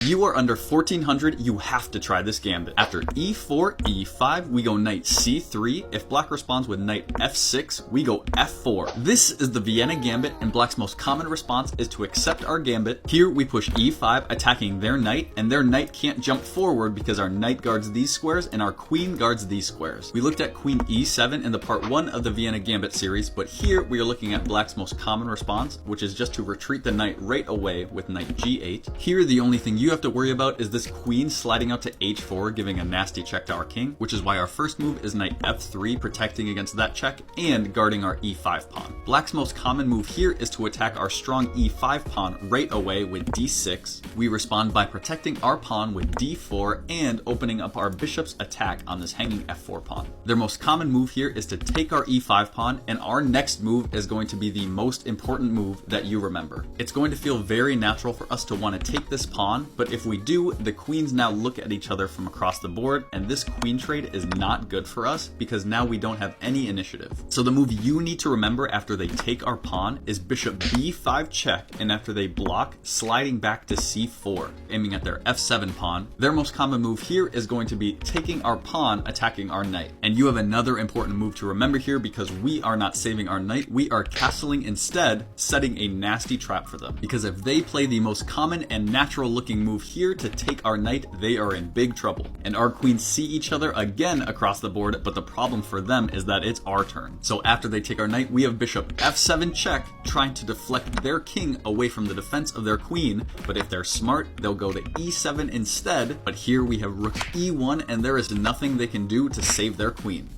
You are under 1400, you have to try this gambit. After e4, e5, we go knight c3. If black responds with knight f6, we go f4. This is the Vienna Gambit, and black's most common response is to accept our gambit. Here we push e5, attacking their knight, and their knight can't jump forward because our knight guards these squares and our queen guards these squares. We looked at queen e7 in the part 1 of the Vienna Gambit series, but here we are looking at black's most common response, which is just to retreat the knight right away with knight g8. Here the only thing you have to worry about is this queen sliding out to h4, giving a nasty check to our king, which is why our first move is knight f3, protecting against that check and guarding our e5 pawn. Black's most common move here is to attack our strong e5 pawn right away with d6. We respond by protecting our pawn with d4 and opening up our bishop's attack on this hanging f4 pawn. Their most common move here is to take our e5 pawn, and our next move is going to be the most important move that you remember. It's going to feel very natural for us to want to take this pawn, but if we do, the queens now look at each other from across the board, and this queen trade is not good for us because now we don't have any initiative. So the move you need to remember after they take our pawn is bishop b5 check, and after they block, sliding back to c4, aiming at their f7 pawn. Their most common move here is going to be taking our pawn, attacking our knight. And you have another important move to remember here, because we are not saving our knight, we are castling instead, setting a nasty trap for them. Because if they play the most common and natural looking move here to take our knight, they are in big trouble. And our queens see each other again across the board, but the problem for them is that it's our turn. So after they take our knight, we have bishop f7 check, trying to deflect their king away from the defense of their queen, but if they're smart, they'll go to e7 instead. But here we have rook e1, and there is nothing they can do to save their queen.